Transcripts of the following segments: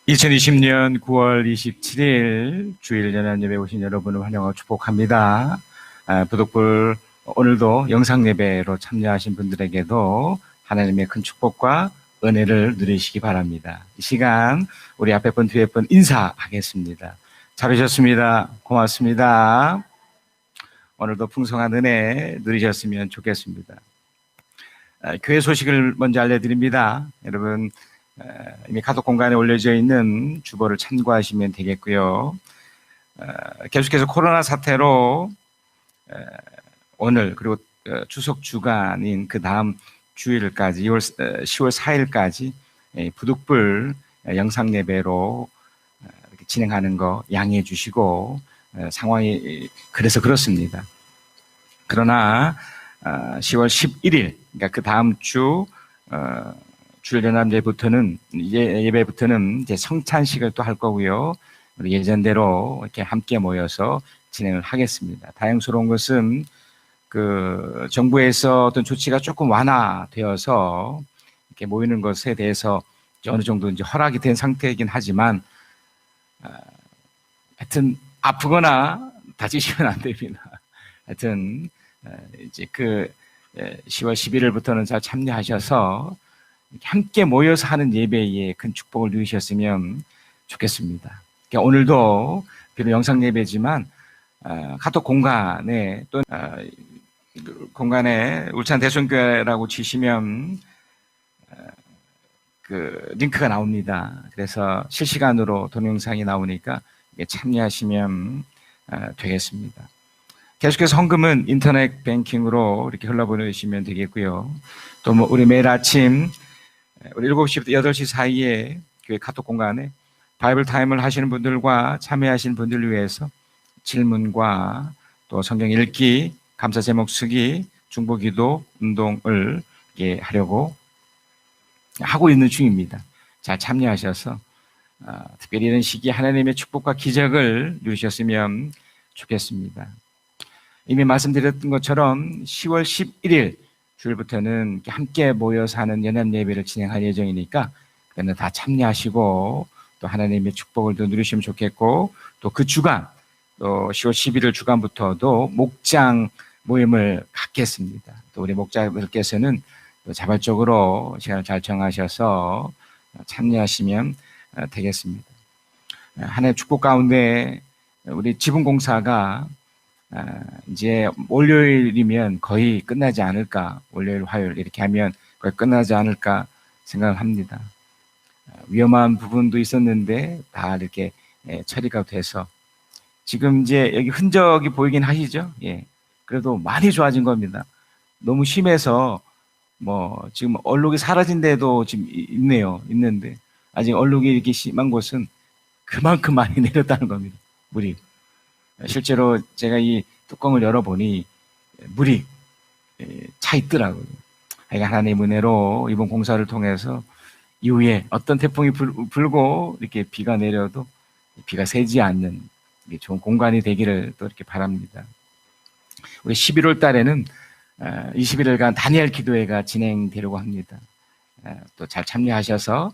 2020년 9월 27일 주일 연합예배 오신 여러분을 환영하고 축복합니다. 부독불 오늘도 영상예배로 참여하신 분들에게도 하나님의 큰 축복과 은혜를 누리시기 바랍니다. 이 시간 우리 앞에 분 뒤에 분 인사하겠습니다. 잘 오셨습니다. 고맙습니다. 오늘도 풍성한 은혜 누리셨으면 좋겠습니다. 교회 소식을 먼저 알려드립니다. 여러분 이미 카톡 공간에 올려져 있는 주보를 참고하시면 되겠고요. 계속해서 코로나 사태로 오늘 그리고 추석 주간인 그 다음 주일까지 10월 4일까지 부득불 영상 예배로 이렇게 진행하는 거 양해해 주시고 상황이 그래서 그렇습니다. 그러나 10월 11일 그러니까 그 다음 주 주일연합 예배부터는 이제 성찬식을 또 할 거고요. 우리 예전대로 이렇게 함께 모여서 진행을 하겠습니다. 다행스러운 것은 그 정부에서 어떤 조치가 조금 완화되어서 이렇게 모이는 것에 대해서 어느 정도 이제 허락이 된 상태이긴 하지만 하여튼 아프거나 다치시면 안 됩니다. 하여튼 이제 그 10월 11일부터는 잘 참여하셔서 함께 모여서 하는 예배에 큰 축복을 누리셨으면 좋겠습니다. 그러니까 오늘도 비록 영상 예배지만 카톡 공간에 또 공간에 울산 대선교회라고 치시면 그 링크가 나옵니다. 그래서 실시간으로 동영상이 나오니까 참여하시면 되겠습니다. 계속해서 헌금은 인터넷 뱅킹으로 이렇게 흘러보내시면 되겠고요. 또 뭐 우리 매일 아침 우리 7시부터 8시 사이에 교회 카톡 공간에 바이블 타임을 하시는 분들과 참여하시는 분들을 위해서 질문과 또 성경 읽기, 감사 제목 쓰기, 중보기도 운동을 하려고 하고 있는 중입니다. 잘 참여하셔서 특별히 이런 시기에 하나님의 축복과 기적을 누리셨으면 좋겠습니다. 이미 말씀드렸던 것처럼 10월 11일 주일부터는 함께 모여서 하는 연합 예배를 진행할 예정이니까 그때는 다 참여하시고 또 하나님의 축복을 더 누리시면 좋겠고 또 그 주간 또 10월 11일 주간부터도 목장 모임을 갖겠습니다. 또 우리 목자들께서는 또 자발적으로 시간을 잘 정하셔서 참여하시면 되겠습니다. 하나님의 축복 가운데 우리 지붕공사가 이제 월요일이면 거의 끝나지 않을까, 월요일, 화요일 이렇게 하면 거의 끝나지 않을까 생각을 합니다. 위험한 부분도 있었는데 다 이렇게 처리가 돼서 지금 이제 여기 흔적이 보이긴 하시죠? 예. 그래도 많이 좋아진 겁니다. 너무 심해서 뭐 지금 얼룩이 사라진 데도 지금 있는데 아직 얼룩이 이렇게 심한 곳은 그만큼 많이 내렸다는 겁니다. 물이. 실제로 제가 이 뚜껑을 열어보니 물이 차 있더라고요. 하나님의 은혜로 이번 공사를 통해서 이후에 어떤 태풍이 불고 이렇게 비가 내려도 비가 새지 않는 좋은 공간이 되기를 또 이렇게 바랍니다. 우리 11월 달에는 21일간 다니엘 기도회가 진행되려고 합니다. 또 잘 참여하셔서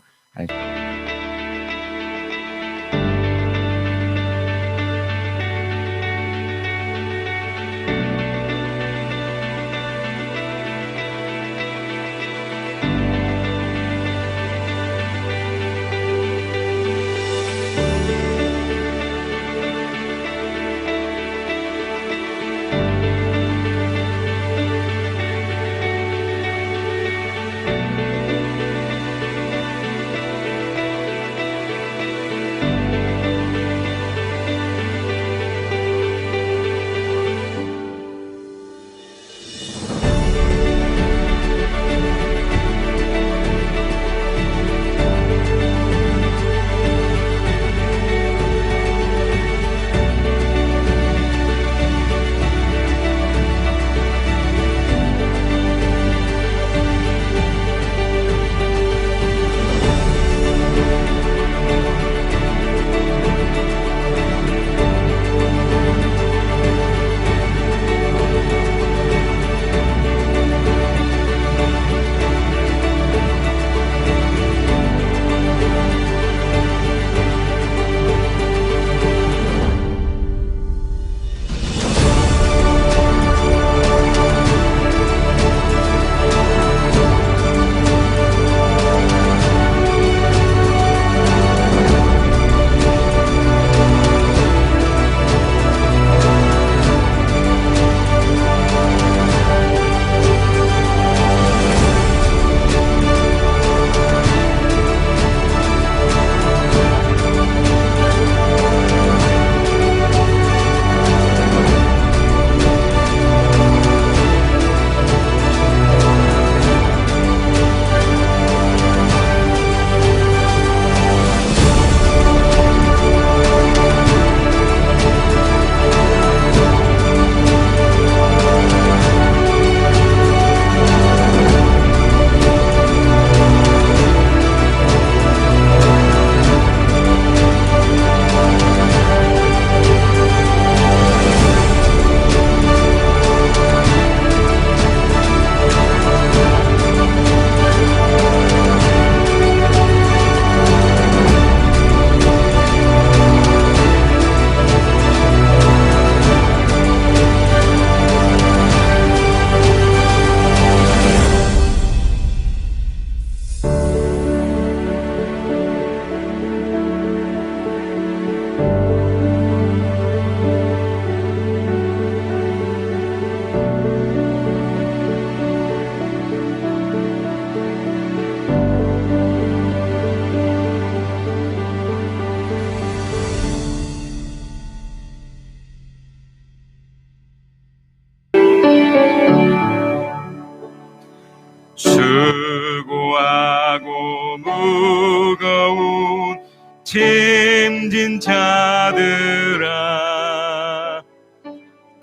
짐진 자들아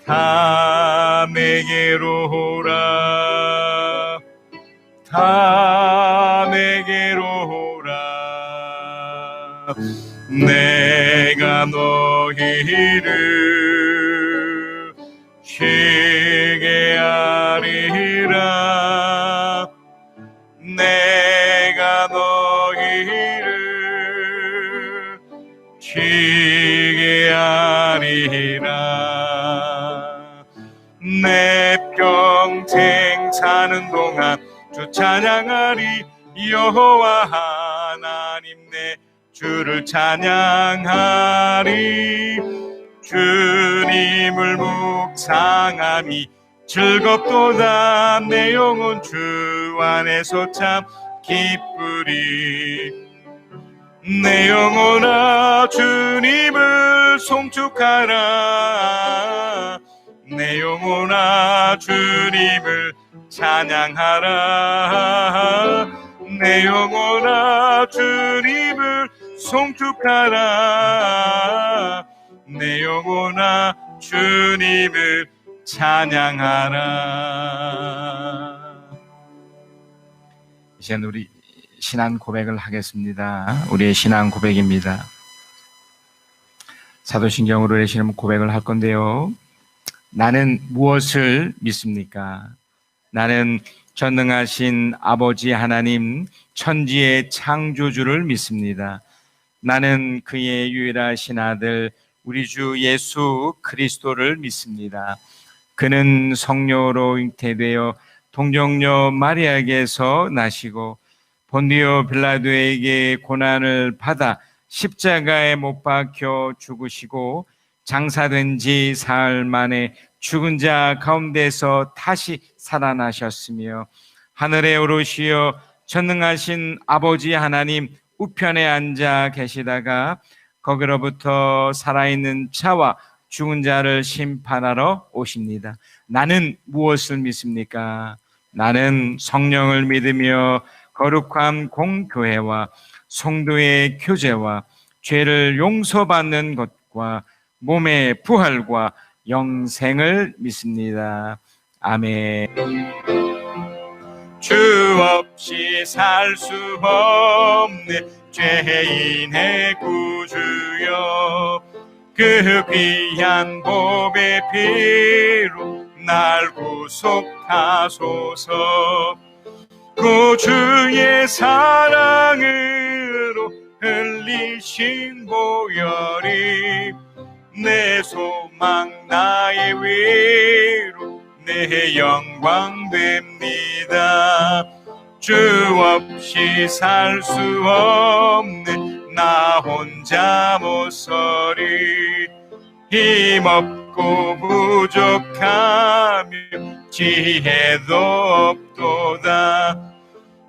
다 내게로 오라 다 내게로 오라 내가 너희를 쉬게 하리라 내가 너희를 쉬게 하리라 내 평생 사는 동안 주 찬양하리 여호와 하나님 내 주를 찬양하리 주님을 묵상함이 즐겁도다 내 영혼 주 안에서 참 기쁘리 내 영혼아 주님을 송축하라 내 영혼아 주님을 찬양하라 내 영혼아 주님을 송축하라 내 영혼아 주님을 찬양하라. 이제 우리 신앙 고백을 하겠습니다. 우리의 신앙 고백입니다. 사도신경으로 내시는 고백을 할 건데요. 나는 무엇을 믿습니까? 나는 전능하신 아버지 하나님 천지의 창조주를 믿습니다. 나는 그의 유일하신 아들 우리 주 예수 그리스도를 믿습니다. 그는 성령으로 잉태되어 동정녀 마리아에게서 나시고 본디오 빌라도에게 고난을 받아 십자가에 못 박혀 죽으시고 장사된 지 사흘 만에 죽은 자 가운데서 다시 살아나셨으며 하늘에 오르시어 전능하신 아버지 하나님 우편에 앉아 계시다가 거기로부터 살아있는 자와 죽은 자를 심판하러 오십니다. 나는 무엇을 믿습니까? 나는 성령을 믿으며 거룩한 공교회와 성도의 교제와 죄를 용서받는 것과 몸의 부활과 영생을 믿습니다. 아멘. 주 없이 살 수 없는 죄인의 구주여 그 귀한 보배 피로 날 구속하소서 구주의 사랑으로 흘리신 보혈이 내 소망 나의 위로 내 영광 됩니다. 주 없이 살 수 없는 나 혼자 못 서리 힘없고 부족하며 지혜도 없도다.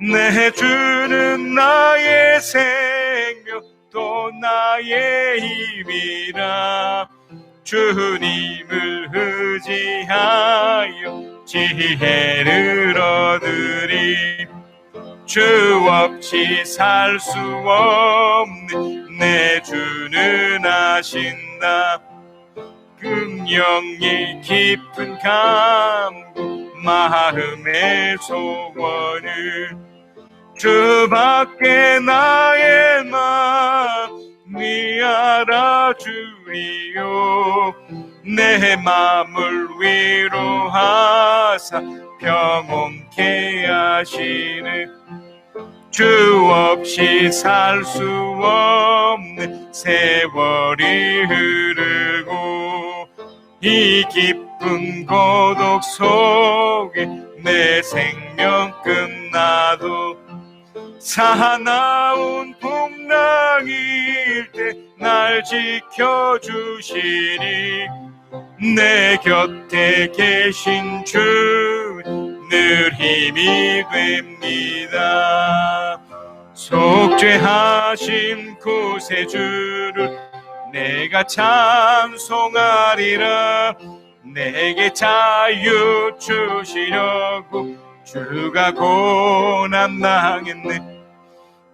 내 주는 나의 생명 또 나의 힘이라 주님을 의지하여 지혜를 얻으리. 주 없이 살 수 없는 내 주는 아신다. 긍령이 깊은 간구 마음의 소원을 주밖에 나의 마음이 알아주리요. 내 마음을 위로하사 평온케 하시는 주 없이 살 수 없는 세월이 흐르고 이 깊은 고독 속에 내 생명 끝나도 사나운 풍랑일 때 날 지켜주시니 내 곁에 계신 주 늘 힘이 됩니다. 속죄하신 구세주를 내가 찬송하리라. 내게 자유 주시려고 주가 고난 당했네.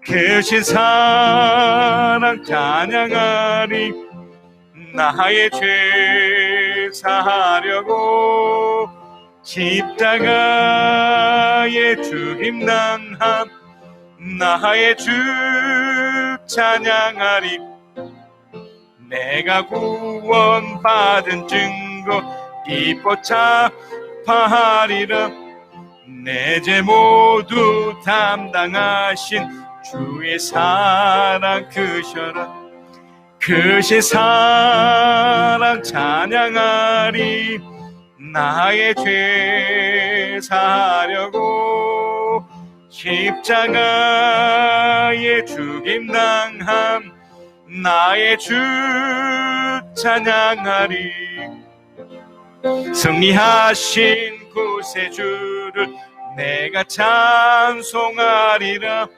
크신 사랑 사랑 찬양하리. 나의 죄 사하려고 십자가에 죽임 당함. 나의 주 찬양하리. 내가 구원받은 증거 기뻐 찬양하리라. 내 죄 모두 담당하신 주의 사랑 크셔라. 크신 사랑 찬양하리. 나의 죄 사려고 십자가에 죽임 당함. 나의 주 찬양하리. 승리하신 구세주를 내가 찬송하리라.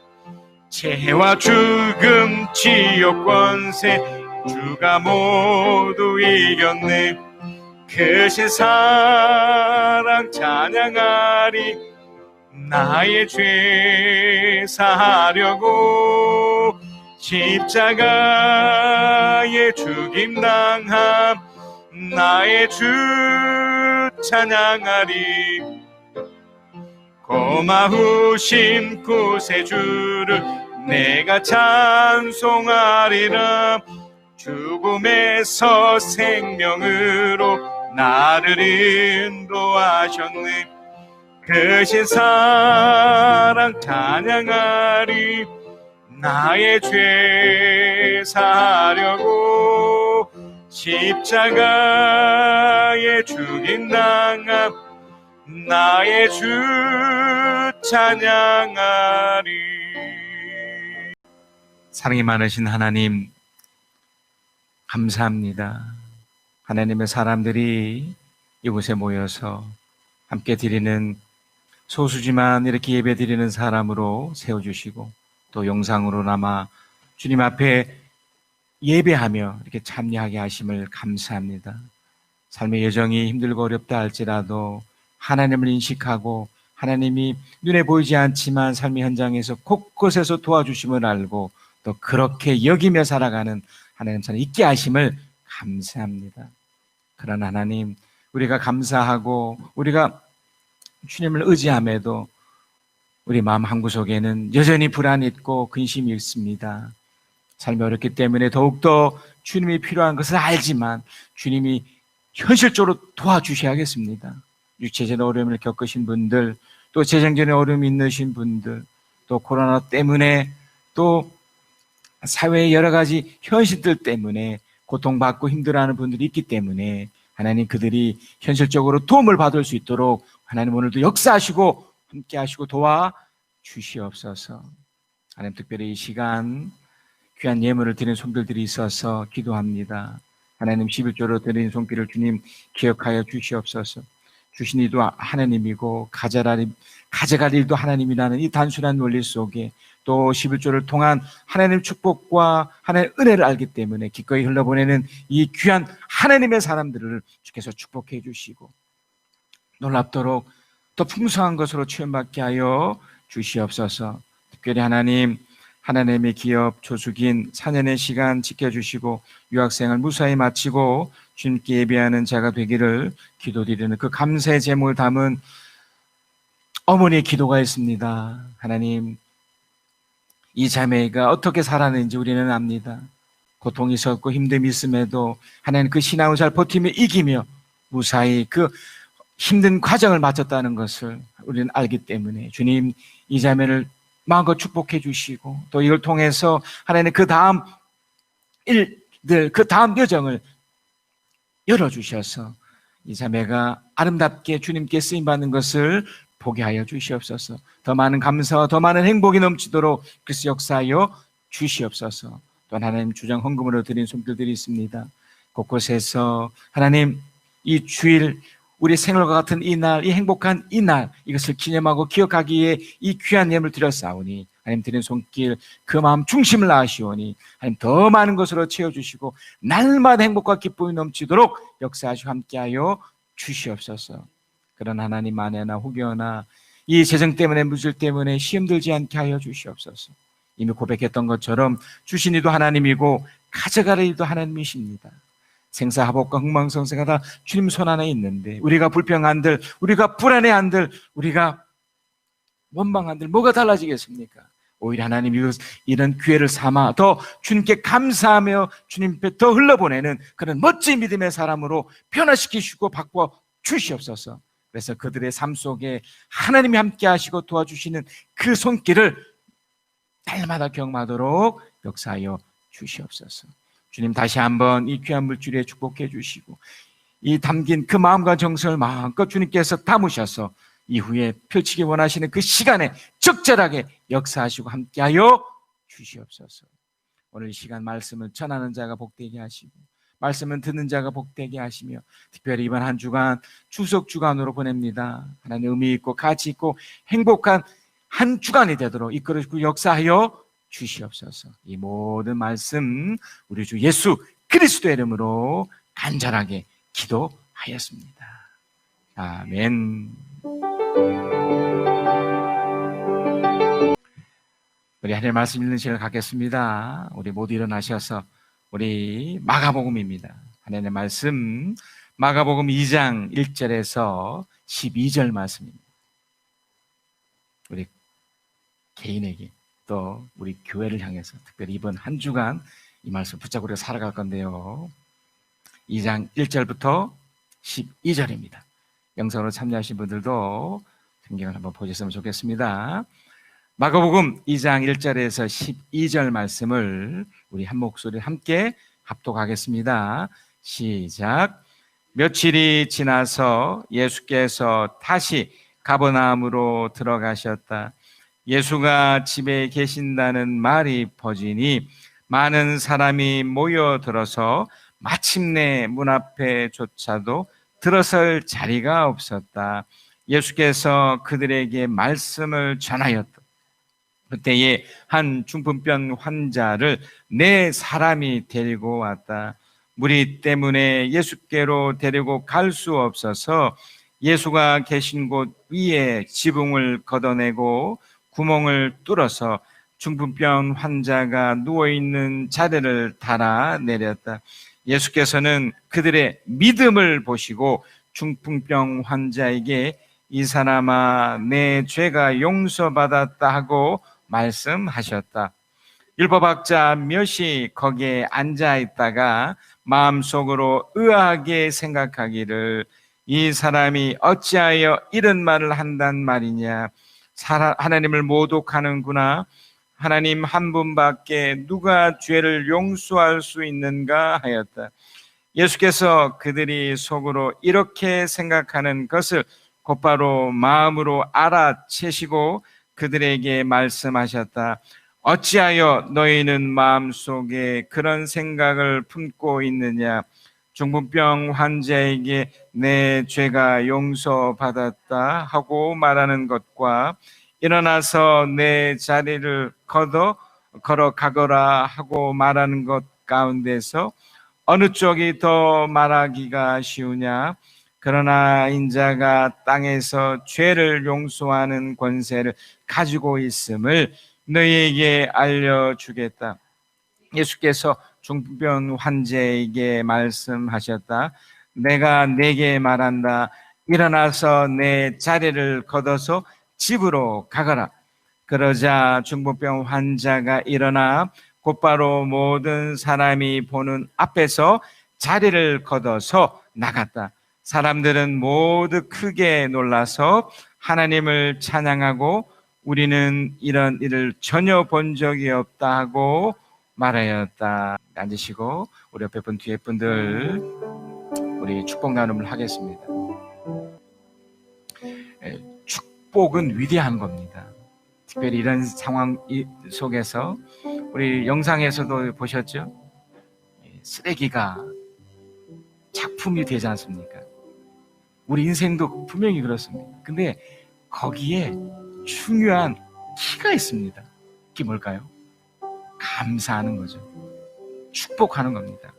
죄와 죽음 지옥 권세 주가 모두 이겼네. 크신 사랑 찬양하리. 나의 죄 사하려고 십자가에 죽임 당함. 나의 주 찬양하리. 고마우신 구세주를 내가 찬송하리라. 죽음에서 생명으로 나를 인도하셨네. 크신 사랑 찬양하리. 나의 죄 사하려고 십자가에 죽임 당함. 나의 주 찬양하리. 사랑이 많으신 하나님, 감사합니다. 하나님의 사람들이 이곳에 모여서 함께 드리는, 소수지만 이렇게 예배 드리는 사람으로 세워주시고 또 영상으로나마 주님 앞에 예배하며 이렇게 참여하게 하심을 감사합니다. 삶의 여정이 힘들고 어렵다 할지라도 하나님을 인식하고 하나님이 눈에 보이지 않지만 삶의 현장에서 곳곳에서 도와주심을 알고 또 그렇게 여기며 살아가는 하나님 사람 있게 하심을 감사합니다. 그러나 하나님, 우리가 감사하고 우리가 주님을 의지함에도 우리 마음 한구석에는 여전히 불안이 있고 근심이 있습니다. 삶이 어렵기 때문에 더욱더 주님이 필요한 것을 알지만 주님이 현실적으로 도와주셔야겠습니다. 육체적인 어려움을 겪으신 분들, 또 재정적인 어려움이 있으신 분들, 또 코로나 때문에 또 사회의 여러 가지 현실들 때문에 고통받고 힘들어하는 분들이 있기 때문에 하나님, 그들이 현실적으로 도움을 받을 수 있도록 하나님 오늘도 역사하시고 함께 하시고 도와주시옵소서. 하나님, 특별히 이 시간 귀한 예물을 드리는 손길들이 있어서 기도합니다. 하나님, 11조로 드리는 손길을 주님 기억하여 주시옵소서. 주신 이도 하나님이고 가져갈 일도 하나님이라는 이 단순한 논리 속에 또 11조를 통한 하나님의 축복과 하나님의 은혜를 알기 때문에 기꺼이 흘러보내는 이 귀한 하나님의 사람들을 주께서 축복해 주시고 놀랍도록 더 풍성한 것으로 체험받게 하여 주시옵소서. 특별히 하나님, 하나님의 기업 조숙인 4년의 시간 지켜주시고 유학생을 무사히 마치고 주님께 예배하는 자가 되기를 기도드리는 그 감사의 제목을 담은 어머니의 기도가 있습니다. 하나님, 이 자매가 어떻게 살았는지 우리는 압니다. 고통이 있었고 힘듦이 있음에도 하나님 그 신앙을 잘 버티며 이기며 무사히 그 힘든 과정을 마쳤다는 것을 우리는 알기 때문에 주님, 이 자매를 마음껏 축복해 주시고 또 이걸 통해서 하나님 그 다음 일들, 그 다음 여정을 열어주셔서 이 자매가 아름답게 주님께 쓰임받는 것을 보게 하여 주시옵소서. 더 많은 감사와 더 많은 행복이 넘치도록 그리스도 역사하여 주시옵소서. 또 하나님, 주정 헌금으로 드린 손길들이 있습니다. 곳곳에서 하나님, 이 주일 우리 생일과 같은 이 날, 이 행복한 이 날, 이것을 기념하고 기억하기에 이 귀한 예물을 드렸사오니 하나님, 드린 손길 그 마음 중심을 아시오니 하나님, 더 많은 것으로 채워주시고 날마다 행복과 기쁨이 넘치도록 역사하시고 함께하여 주시옵소서. 그런 하나님 안에나 혹여나 이 재정 때문에 물질 때문에 시험 들지 않게 하여 주시옵소서. 이미 고백했던 것처럼 주신 이도 하나님이고 가져갈 이도 하나님이십니다. 생사화복과 흥망성쇠가 다 주님 손 안에 있는데 우리가 불평한들, 우리가 불안해한들, 우리가 원망한들 뭐가 달라지겠습니까? 오히려 하나님이 이런 기회를 삼아 더 주님께 감사하며 주님 앞에 더 흘러보내는 그런 멋진 믿음의 사람으로 변화시키시고 바꿔 주시옵소서. 그래서 그들의 삶 속에 하나님이 함께 하시고 도와주시는 그 손길을 날마다 경험하도록 역사하여 주시옵소서. 주님, 다시 한번 이 귀한 물질에 축복해 주시고 이 담긴 그 마음과 정성을 마음껏 주님께서 담으셔서 이후에 펼치기 원하시는 그 시간에 적절하게 역사하시고 함께하여 주시옵소서. 오늘 이 시간 말씀을 전하는 자가 복되게 하시고 말씀을 듣는 자가 복되게 하시며 특별히 이번 한 주간 추석 주간으로 보냅니다. 하나님 의미 있고 가치 있고 행복한 한 주간이 되도록 이끌어주고 역사하여 주시옵소서. 이 모든 말씀 우리 주 예수 그리스도의 이름으로 간절하게 기도하였습니다. 아멘. 우리 하나님의 말씀 읽는 시간을 갖겠습니다. 우리 모두 일어나셔서 우리 마가복음입니다. 하나님의 말씀 마가복음 2장 1절에서 12절 말씀입니다. 우리 개인에게 또 우리 교회를 향해서 특별히 이번 한 주간 이 말씀 붙잡고 우리가 살아갈 건데요. 2장 1절부터 12절입니다. 영상으로 참여하신 분들도 성경을 한번 보셨으면 좋겠습니다. 마가복음 2장 1절에서 12절 말씀을 우리 한 목소리 함께 합독하겠습니다. 시작. 며칠이 지나서 예수께서 다시 가버나움으로 들어가셨다. 예수가 집에 계신다는 말이 퍼지니 많은 사람이 모여들어서 마침내 문 앞에조차도 들어설 자리가 없었다. 예수께서 그들에게 말씀을 전하였다. 그때에 한 중풍병 환자를 4사람이 데리고 왔다. 무리 때문에 예수께로 데리고 갈 수 없어서 예수가 계신 곳 위에 지붕을 걷어내고 구멍을 뚫어서 중풍병 환자가 누워있는 자리를 달아 내렸다. 예수께서는 그들의 믿음을 보시고 중풍병 환자에게 이 사람아 내 죄가 용서받았다 하고 말씀하셨다. 율법학자 몇이 거기에 앉아있다가 마음속으로 의아하게 생각하기를 이 사람이 어찌하여 이런 말을 한단 말이냐. 하나님을 모독하는구나. 하나님 한 분밖에 누가 죄를 용서할 수 있는가 하였다. 예수께서 그들이 속으로 이렇게 생각하는 것을 곧바로 마음으로 알아채시고 그들에게 말씀하셨다. 어찌하여 너희는 마음속에 그런 생각을 품고 있느냐. 중풍병 환자에게 내 죄가 용서받았다 하고 말하는 것과 일어나서 내 자리를 걸어가거라 하고 말하는 것 가운데서 어느 쪽이 더 말하기가 쉬우냐. 그러나 인자가 땅에서 죄를 용서하는 권세를 가지고 있음을 너희에게 알려주겠다. 예수께서 중풍병 환자에게 말씀하셨다. 내가 네게 말한다. 일어나서 내 자리를 걷어서 집으로 가거라. 그러자 중풍병 환자가 일어나 곧바로 모든 사람이 보는 앞에서 자리를 걷어서 나갔다. 사람들은 모두 크게 놀라서 하나님을 찬양하고 우리는 이런 일을 전혀 본 적이 없다 하고 말하였다. 앉으시고 우리 옆에 분 뒤에 분들 우리 축복 나눔을 하겠습니다. 축복은 위대한 겁니다. 특별히 이런 상황 속에서 우리 영상에서도 보셨죠? 쓰레기가 작품이 되지 않습니까? 우리 인생도 분명히 그렇습니다. 근데 거기에 중요한 키가 있습니다. 그게 뭘까요? 감사하는 거죠. 축복하는 겁니다.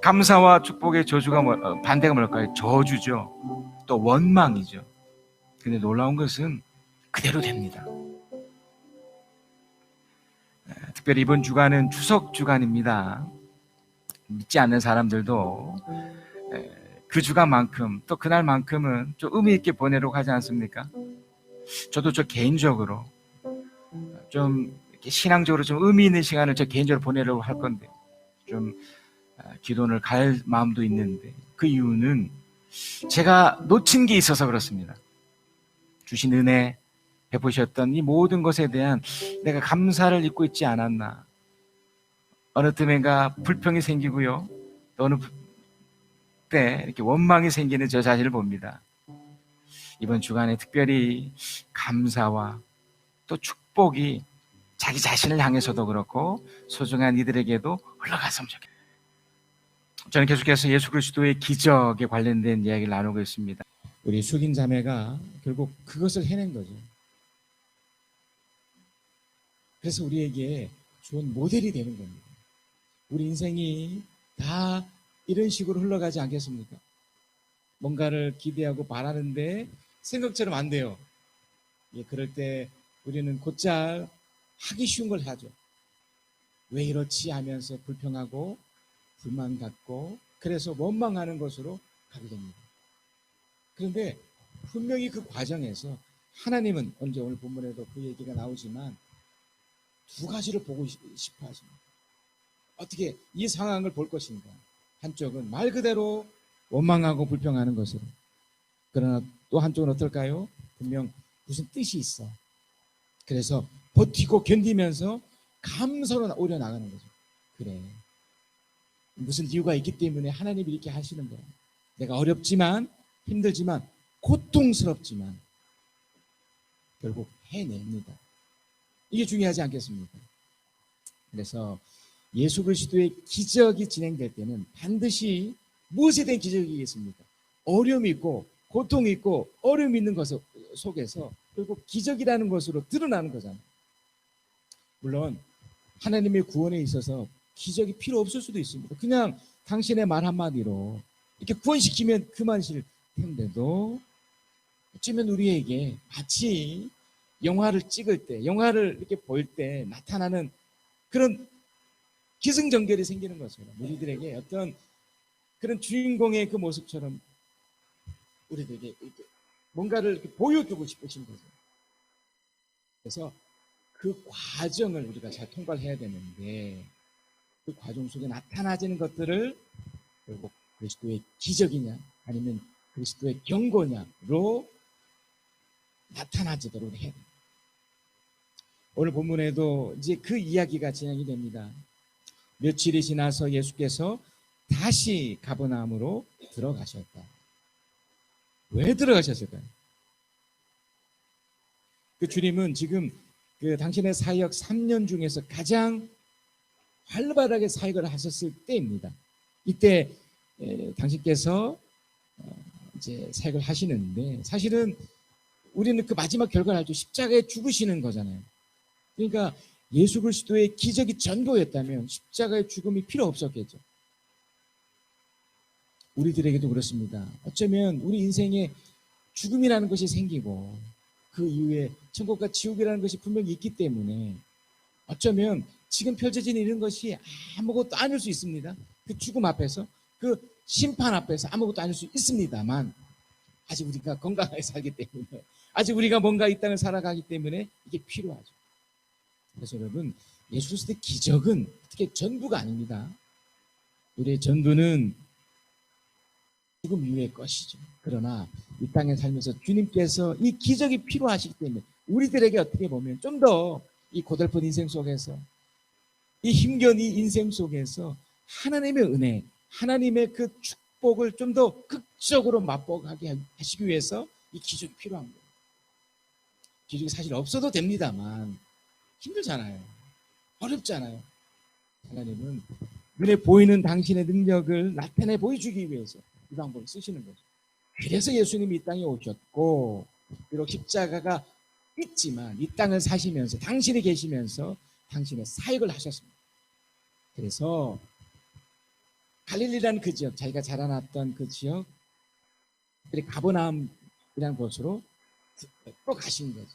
감사와 축복의 저주가 반대가 뭘까요? 저주죠. 또 원망이죠. 근데 놀라운 것은 그대로 됩니다. 특별히 이번 주간은 추석 주간입니다. 믿지 않는 사람들도 그 주간만큼 또 그날만큼은 좀 의미 있게 보내려고 하지 않습니까? 저도 저 개인적으로 좀 이렇게 신앙적으로 좀 의미 있는 시간을 저 개인적으로 보내려고 할 건데 좀 기도를 갈 마음도 있는데 그 이유는 제가 놓친 게 있어서 그렇습니다. 주신 은혜, 베푸셨던 이 모든 것에 대한 내가 감사를 잊고 있지 않았나. 어느 틈엔가 불평이 생기고요, 또 어느 때 이렇게 원망이 생기는 저 자신을 봅니다. 이번 주간에 특별히 감사와 또 축복이 자기 자신을 향해서도 그렇고 소중한 이들에게도 흘러갔으면 좋겠습니다. 저는 계속해서 예수 그리스도의 기적에 관련된 이야기를 나누고 있습니다. 우리 숙인 자매가 결국 그것을 해낸 거죠. 그래서 우리에게 좋은 모델이 되는 겁니다. 우리 인생이 다 이런 식으로 흘러가지 않겠습니까? 뭔가를 기대하고 바라는데 생각처럼 안 돼요. 그럴 때 우리는 곧잘 하기 쉬운 걸 하죠. 왜 이렇지 하면서 불평하고 불만 갖고 그래서 원망하는 것으로 가게 됩니다. 그런데 분명히 그 과정에서 하나님은 언제 오늘 본문에도 그 얘기가 나오지만 두 가지를 보고 싶어 하십니다. 어떻게 이 상황을 볼 것인가. 한쪽은 말 그대로 원망하고 불평하는 것으로, 그러나 또 한쪽은 어떨까요? 분명 무슨 뜻이 있어. 그래서 버티고 견디면서 감사로 오려 나가는 거죠. 그래, 무슨 이유가 있기 때문에 하나님이 이렇게 하시는 거야. 내가 어렵지만 힘들지만 고통스럽지만 결국 해냅니다. 이게 중요하지 않겠습니까? 그래서 예수 그리스도의 기적이 진행될 때는 반드시 무엇에 대한 기적이겠습니까? 어려움이 있고 고통이 있고 어려움이 있는 것 속에서 결국 기적이라는 것으로 드러나는 거잖아요. 물론 하나님의 구원에 있어서 기적이 필요 없을 수도 있습니다. 그냥 당신의 말 한마디로 이렇게 구원시키면 그만이실 텐데도 어쩌면 우리에게 마치 영화를 찍을 때, 영화를 이렇게 볼 때 나타나는 그런 기승전결이 생기는 것처럼 우리들에게 어떤 그런 주인공의 그 모습처럼 우리들에게 이렇게 뭔가를 이렇게 보여주고 싶으신 거죠. 그래서 그 과정을 우리가 잘 통과해야 되는데 그 과정 속에 나타나지는 것들을 결국 그리스도의 기적이냐 아니면 그리스도의 경고냐로 나타나지도록 해야 됩니다. 오늘 본문에도 이제 그 이야기가 진행이 됩니다. 며칠이 지나서 예수께서 다시 가버나움으로 들어가셨다. 왜 들어가셨을까요? 그 주님은 지금 그 당신의 사역 3년 중에서 가장 활발하게 사역을 하셨을 때입니다. 이때 당신께서 이제 사역을 하시는데 사실은 우리는 그 마지막 결과를 알죠. 십자가에 죽으시는 거잖아요. 그러니까 예수 그리스도의 기적이 전부였다면 십자가의 죽음이 필요 없었겠죠. 우리들에게도 그렇습니다. 어쩌면 우리 인생에 죽음이라는 것이 생기고 그 이후에 천국과 지옥이라는 것이 분명히 있기 때문에 어쩌면 지금 펼쳐진 이런 것이 아무것도 아닐 수 있습니다. 그 죽음 앞에서, 그 심판 앞에서 아무것도 아닐 수 있습니다만 아직 우리가 건강하게 살기 때문에, 아직 우리가 뭔가 이 땅을 살아가기 때문에 이게 필요하죠. 그래서 여러분, 예수 그리스도의 기적은 어떻게 전부가 아닙니다. 우리의 전부는 죽음 이후의 것이죠. 그러나 이 땅에 살면서 주님께서 이 기적이 필요하시기 때문에 우리들에게 어떻게 보면 좀 더 이 고달픈 인생 속에서, 이 힘겨운 이 인생 속에서 하나님의 은혜, 하나님의 그 축복을 좀 더 극적으로 맛보게 하시기 위해서 이 기적이 필요한 거예요. 기적이 사실 없어도 됩니다만 힘들잖아요. 어렵잖아요. 하나님은 눈에 보이는 당신의 능력을 나타내 보여주기 위해서 이 방법을 쓰시는 거죠. 그래서 예수님이 이 땅에 오셨고, 비록 십자가가 있지만 이 땅을 사시면서 당신이 계시면서 당신의 사역을 하셨습니다. 그래서 갈릴리라는 그 지역, 자기가 자라났던 그 지역, 가버나움이라는 곳으로 또 가신 거죠.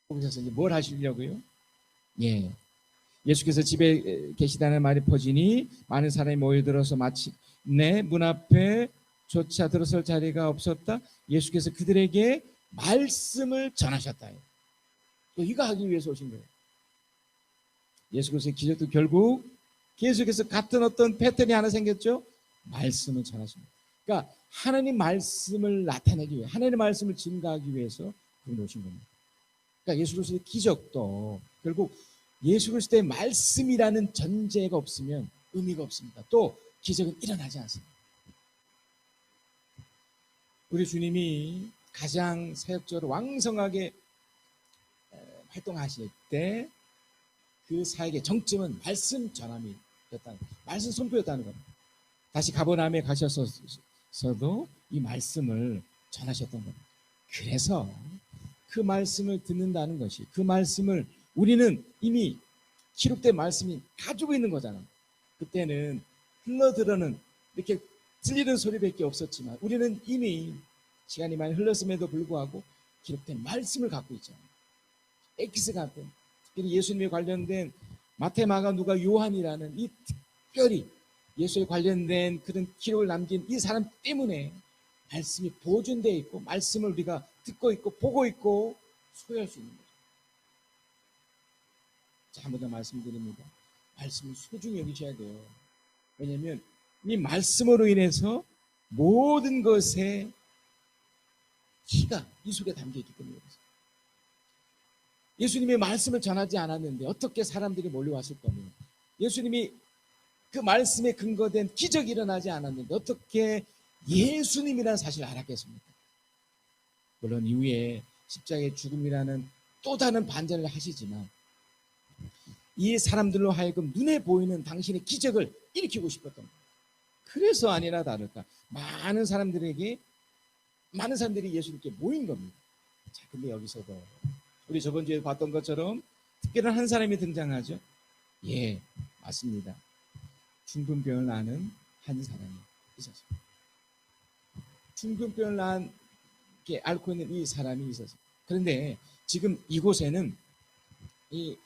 거기서 이제 뭘 하시려고요? 예, 예수께서 집에 계시다는 말이 퍼지니 많은 사람이 모여들어서 마침내 문 앞에 조차 들어설 자리가 없었다. 예수께서 그들에게 말씀을 전하셨다. 이거 하기 위해서 오신 거예요. 예수 그리스도의 기적도 결국 계속해서 같은 어떤 패턴이 하나 생겼죠. 말씀을 전하십니다. 그러니까 하나님 말씀을 나타내기 위해, 하나님의 말씀을 증가하기 위해서 그분 오신 겁니다. 그러니까 예수 그리스도의 기적도 결국 예수 그리스도의 말씀이라는 전제가 없으면 의미가 없습니다. 또 기적은 일어나지 않습니다. 우리 주님이 가장 사역적으로 왕성하게 활동하실 때 그 사역의 정점은 말씀 전함이었다는, 말씀 선포였다는 겁니다. 다시 가버나움에 가셔서도 이 말씀을 전하셨던 겁니다. 그래서 그 말씀을 듣는다는 것이, 그 말씀을 우리는 이미 기록된 말씀이 가지고 있는 거잖아요. 그때는 흘러들어는 이렇게 들리는 소리밖에 없었지만 우리는 이미 시간이 많이 흘렀음에도 불구하고 기록된 말씀을 갖고 있잖아요. 엑기스 같은, 특히 예수님에 관련된 마태, 마가, 누가, 요한이라는 이 특별히 예수에 관련된 그런 기록을 남긴 이 사람 때문에 말씀이 보존되어 있고 말씀을 우리가 듣고 있고 보고 있고 소유할 수 있는 거죠. 자, 한 번 더 말씀드립니다. 말씀을 소중히 여기셔야 돼요. 왜냐하면 이 말씀으로 인해서 모든 것의 키가 이 속에 담겨있기 때문에 그렇습니다. 예수님의 말씀을 전하지 않았는데 어떻게 사람들이 몰려왔을 거며, 예수님이 그 말씀에 근거된 기적이 일어나지 않았는데 어떻게 예수님이라는 사실을 알았겠습니까? 물론 이후에 십자가의 죽음이라는 또 다른 반전을 하시지만 이 사람들로 하여금 눈에 보이는 당신의 기적을 일으키고 싶었던 거예요. 그래서 아니나 다를까 많은 사람들이 예수님께 모인 겁니다. 자, 근데 여기서도 우리 저번 주에 봤던 것처럼 특별한 한 사람이 등장하죠. 예, 맞습니다. 중풍병을 앓는 한 사람이 있었습니다. 중풍병을 앓고 있는 이 사람이 있었습니다. 그런데 지금 이곳에는 이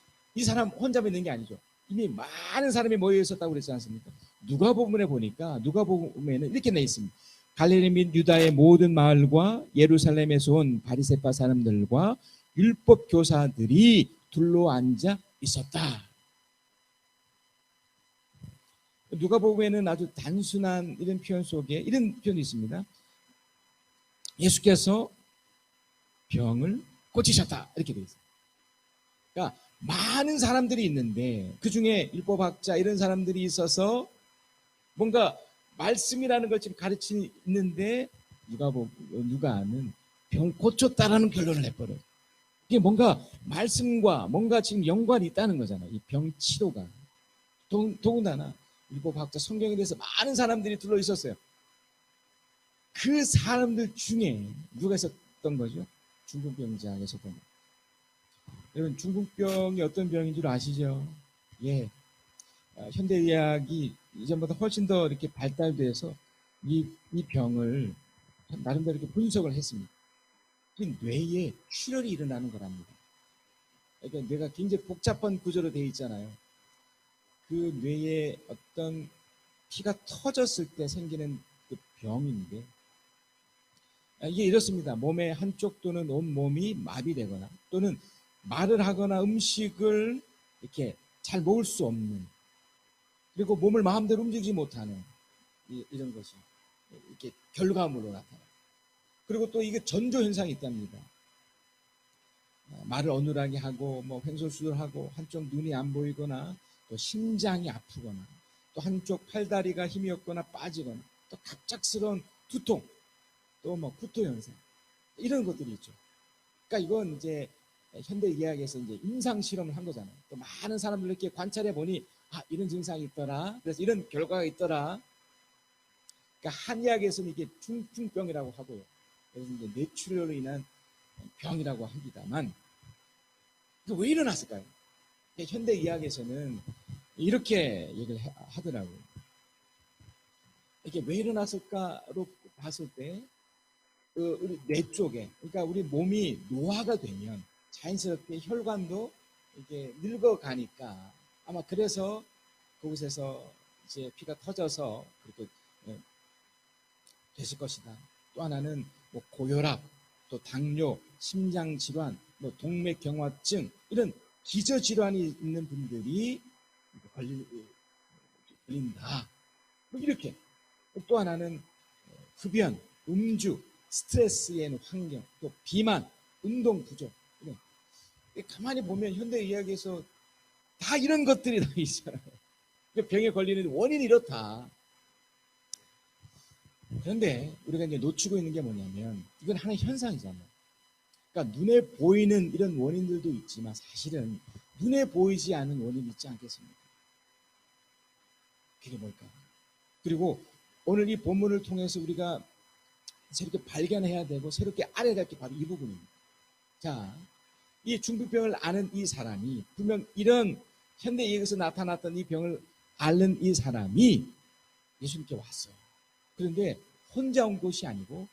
사람 혼자만 있는 게 아니죠. 이미 많은 사람이 모여 있었다고 그랬지 않습니까? 누가복음에 보니까 누가복음에는 이렇게 돼 있습니다. 갈릴리 및 유다의 모든 마을과 예루살렘에서 온 바리새파 사람들과 율법 교사들이 둘러앉아 있었다. 누가복음에는 아주 단순한 이런 표현 속에 이런 표현이 있습니다. 예수께서 병을 고치셨다, 이렇게 되어 있습니다. 그러니까 많은 사람들이 있는데 그 중에 율법학자 이런 사람들이 있어서 뭔가 말씀이라는 걸 지금 가르치는데 누가는 병 고쳤다라는 결론을 내버려요. 이게 뭔가 말씀과 뭔가 지금 연관이 있다는 거잖아요. 이 병 치료가. 더군다나 율법학자 성경에 대해서 많은 사람들이 둘러 있었어요. 그 사람들 중에 누가 있었던 거죠? 중풍병자가 있었던 거예요. 여러분, 중풍병이 어떤 병인 줄 아시죠? 예. 현대의학이 이전보다 훨씬 더 이렇게 발달돼서 이 병을 나름대로 이렇게 분석을 했습니다. 뇌에 출혈이 일어나는 거랍니다. 그러니까 뇌가 굉장히 복잡한 구조로 되어 있잖아요. 그 뇌에 어떤 피가 터졌을 때 생기는 그 병인데, 이게 이렇습니다. 몸의 한쪽 또는 온 몸이 마비되거나 또는 말을 하거나 음식을 이렇게 잘 먹을 수 없는, 그리고 몸을 마음대로 움직이지 못하는 이런 것이 이렇게 결과물로 나타나요. 그리고 또 이게 전조 현상이 있답니다. 말을 어눌하게 하고 뭐 횡설수설하고 한쪽 눈이 안 보이거나 또 심장이 아프거나 또 한쪽 팔다리가 힘이 없거나 빠지거나 또 갑작스러운 두통, 또 뭐 구토 현상, 이런 것들이 있죠. 그러니까 이건 이제 현대 의학에서 이제 임상 실험을 한 거잖아요. 또 많은 사람들 이렇게 관찰해 보니 이런 증상이 있더라. 그래서 이런 결과가 있더라. 그러니까 한의학에서는 이게 중풍병이라고 하고요. 그래서 이제 뇌출혈로 인한 병이라고 합니다만, 왜 일어났을까요? 현대 의학에서는 이렇게 얘기를 하더라고요. 이게 왜 일어났을까로 봤을 때, 우리 뇌 쪽에, 그러니까 우리 몸이 노화가 되면 자연스럽게 혈관도 이렇게 늙어가니까 아마 그래서 그곳에서 이제 피가 터져서 그렇게 됐을 것이다. 또 하나는 뭐 고혈압, 또 당뇨, 심장 질환, 뭐 동맥경화증 이런 기저 질환이 있는 분들이 걸린다. 뭐 이렇게. 또 하나는 흡연, 음주, 스트레스의 환경, 또 비만, 운동 부족. 이런. 가만히 보면 현대 이야기에서 다 이런 것들이 다 있잖아요. 병에 걸리는 원인이 이렇다. 그런데 우리가 이제 놓치고 있는 게 뭐냐면 이건 하나의 현상이잖아요. 그러니까 눈에 보이는 이런 원인들도 있지만 사실은 눈에 보이지 않는 원인이 있지 않겠습니까? 그게 뭘까? 그리고 오늘 이 본문을 통해서 우리가 새롭게 발견해야 되고 새롭게 알아야 될 게 바로 이 부분입니다. 자, 이 중풍병을 아는 이 사람이 분명 이런 현대의학에서 나타났던 이 병을 앓는 이 사람이 예수님께 왔어요. 그런데 혼자 온 것이 아니고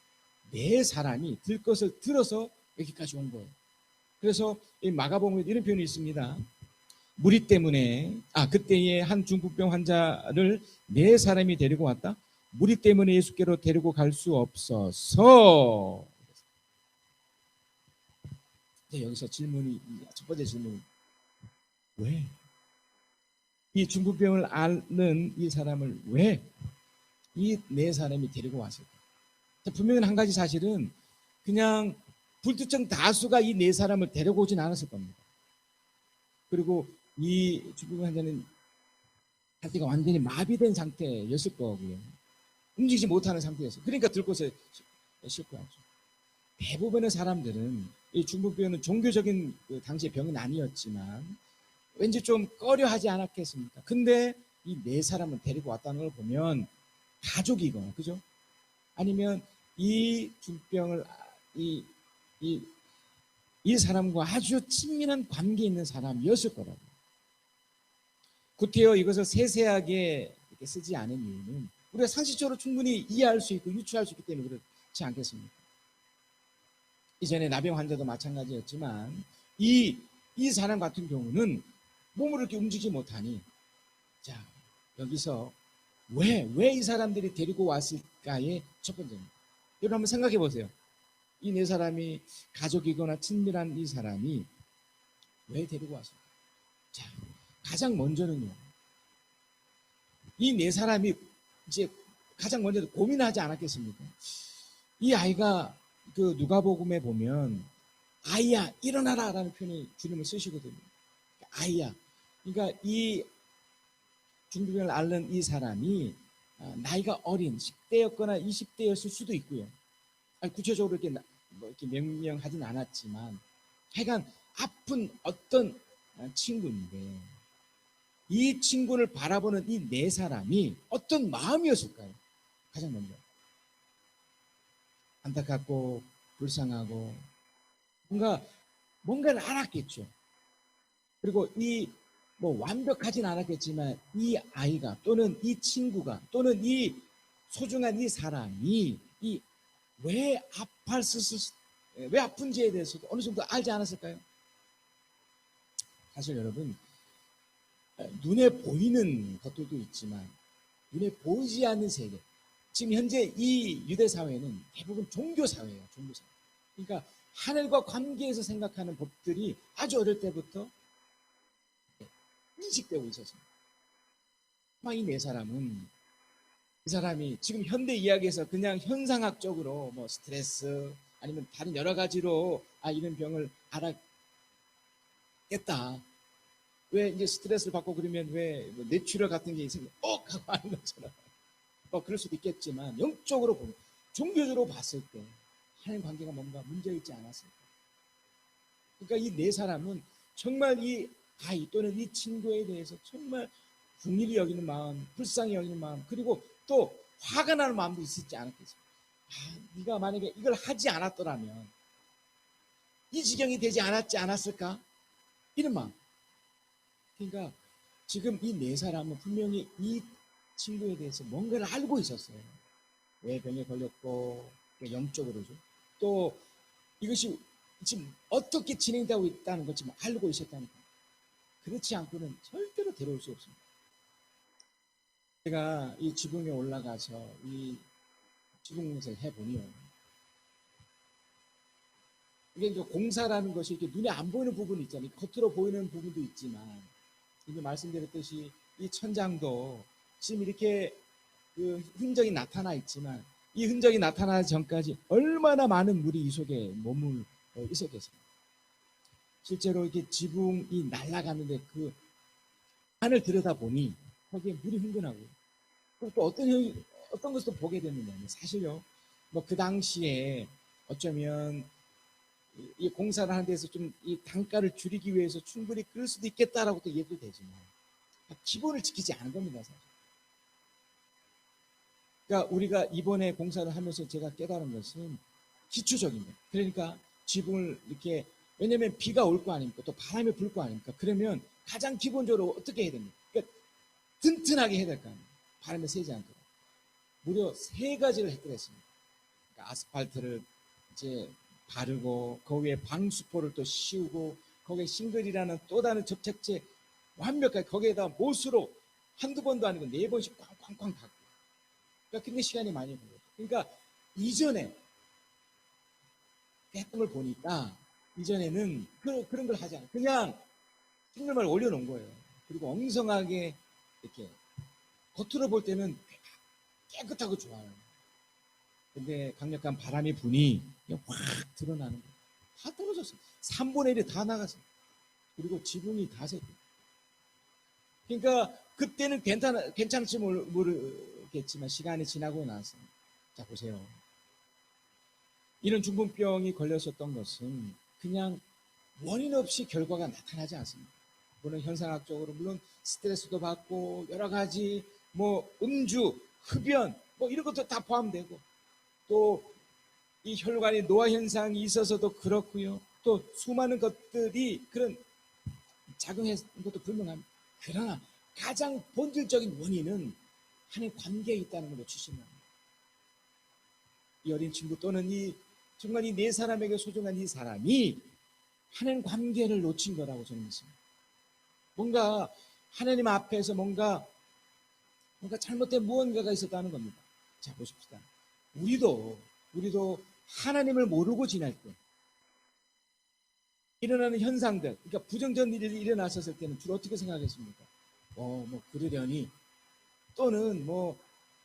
네 사람이 들 것을 들어서 여기까지 온 거예요. 그래서 이 마가복음에 이런 표현이 있습니다. 무리 때문에 그때에 한 중풍병 환자를 네 사람이 데리고 왔다. 무리 때문에 예수께로 데리고 갈 수 없어서. 여기서 질문이 첫 번째 질문, 왜? 이 중풍병을 앓는 이 사람을 왜 이 네 사람이 데리고 왔을까? 분명히 한 가지 사실은 그냥 불특정 다수가 이 네 사람을 데려오진 않았을 겁니다. 그리고 이 중풍병 환자는 자기가 완전히 마비된 상태였을 거고요. 움직이지 못하는 상태였어요. 그러니까 들고서 싣고 왔죠. 대부분의 사람들은 이 중풍병은 종교적인 그 당시의 병은 아니었지만 왠지 좀 꺼려하지 않았겠습니까? 근데 이 네 사람을 데리고 왔다는 걸 보면 가족이거나, 그죠? 아니면 이 중병을 이, 이, 이 사람과 아주 친밀한 관계 있는 사람이었을 거라고요. 구태여 이것을 세세하게 이렇게 쓰지 않은 이유는 우리가 상식적으로 충분히 이해할 수 있고 유추할 수 있기 때문에 그렇지 않겠습니까? 이전에 나병 환자도 마찬가지였지만 이 사람 같은 경우는 몸을 이렇게 움직이지 못하니, 자, 여기서 왜 이 사람들이 데리고 왔을까의 첫 번째입니다. 여러분 한번 생각해 보세요. 이 네 사람이 가족이거나 친밀한 이 사람이 왜 데리고 왔을까? 자, 가장 먼저는요. 이 네 사람이 이제 가장 먼저 고민하지 않았겠습니까? 이 아이가 그 누가복음에 보면 아이야 일어나라라는 표현이 주님을 쓰시거든요. 아이야. 그러니까 이 중풍병을 앓는 이 사람이 나이가 어린 10대였거나 20대였을 수도 있고요. 구체적으로 이렇게 명명하진 않았지만 하여간 아픈 어떤 친구인데 이 친구를 바라보는 이 네 사람이 어떤 마음이었을까요? 가장 먼저 안타깝고 불쌍하고 뭔가를 알았겠죠. 그리고 이 뭐 완벽하진 않았겠지만 이 아이가 또는 이 친구가 또는 이 소중한 이 사람이 왜 왜 아픈지에 대해서도 어느 정도 알지 않았을까요? 사실 여러분, 눈에 보이는 것들도 있지만 눈에 보이지 않는 세계, 지금 현재 이 유대 사회는 대부분 종교 사회예요. 종교 사회. 그러니까 하늘과 관계에서 생각하는 법들이 아주 어릴 때부터 인식되고 있었습니다. 이 네 사람은 이 사람이 지금 현대 이야기에서 그냥 현상학적으로 뭐 스트레스 아니면 다른 여러 가지로 이런 병을 알았겠다. 왜 이제 스트레스를 받고 그러면 왜 뇌출혈 같은 게 있으면 하고 하는 것처럼 그럴 수도 있겠지만 영적으로 보면 종교적으로 봤을 때 하나님 관계가 뭔가 문제 있지 않았을까. 그러니까 이 네 사람은 정말 이 아이 또는 이 친구에 대해서 정말 궁일이 여기는 마음, 불쌍히 여기는 마음, 그리고 또 화가 나는 마음도 있었지 않았겠습니까? 네가 만약에 이걸 하지 않았더라면 이 지경이 되지 않았을까? 이런 마음. 그러니까 지금 이 네 사람은 분명히 이 친구에 대해서 뭔가를 알고 있었어요. 왜 병에 걸렸고, 영적으로죠. 또 이것이 지금 어떻게 진행되고 있다는 걸 지금 알고 있었다니까. 그렇지 않고는 절대로 데려올 수 없습니다. 제가 이 지붕에 올라가서 이 지붕공사를 해보니 이게 이제 공사라는 것이 이렇게 눈에 안 보이는 부분이 있잖아요. 겉으로 보이는 부분도 있지만 이미 말씀드렸듯이 이 천장도 지금 이렇게 그 흔적이 나타나 있지만 이 흔적이 나타나기 전까지 얼마나 많은 물이 이 속에 머물 있었겠습니까? 실제로 이렇게 지붕이 날아가는데 그 안을 들여다보니 거기에 물이 흥건하고 또 어떤 것도 보게 되느냐면 사실요 뭐 그 당시에 어쩌면 이 공사를 하는 데서 좀 이 단가를 줄이기 위해서 충분히 그럴 수도 있겠다라고 또 얘기도 되지만 기본을 지키지 않은 겁니다. 사실. 그러니까 우리가 이번에 공사를 하면서 제가 깨달은 것은 기초적인 거예요. 그러니까 지붕을 이렇게 왜냐하면 비가 올 거 아닙니까? 또 바람이 불 거 아닙니까? 그러면 가장 기본적으로 어떻게 해야 됩니까? 그러니까 튼튼하게 해야 될 거 아닙니까? 바람에 새지 않도록. 무려 3가지를 했더랬습니다. 그러니까 아스팔트를 이제 바르고 거기에 방수포를 또 씌우고 거기에 싱글이라는 또 다른 접착제 완벽하게 거기에다 못으로 한두 번도 아니고 4번씩 꽝꽝꽝 닦고 그러니까 굉장히 시간이 많이 걸려요. 그러니까 이전에 했던 걸 보니까 이전에는 그런 걸 하지 않아요. 그냥 싱글만 올려놓은 거예요. 그리고 엉성하게 이렇게 겉으로 볼 때는 깨끗하고 좋아요. 근데 강력한 바람이 부니 확 드러나는 거예요. 다 떨어졌어요. 3분의 1이 다 나갔어요. 그리고 지붕이 다 샜고. 그러니까 그때는 괜찮을지 모르겠지만 시간이 지나고 나서 자 보세요. 이런 중풍병이 걸렸었던 것은 그냥 원인 없이 결과가 나타나지 않습니다. 물론 현상학적으로 물론 스트레스도 받고 여러 가지 뭐 음주, 흡연 뭐 이런 것도 다 포함되고 또 이 혈관의 노화 현상이 있어서도 그렇고요. 또 수많은 것들이 그런 작용한 것도 분명합니다. 그러나 가장 본질적인 원인은 하나의 관계에 있다는 걸 놓치시면 합니다. 이 어린 친구 또는 정말 이 4사람에게 소중한 이 사람이 하나님 관계를 놓친 거라고 저는 믿습니다. 뭔가 하나님 앞에서 뭔가 잘못된 무언가가 있었다는 겁니다. 자 보십시다. 우리도 하나님을 모르고 지낼 때 일어나는 현상들, 그러니까 부정적인 일이 일어났었을 때는 주로 어떻게 생각했습니까? 뭐 그러려니 또는 뭐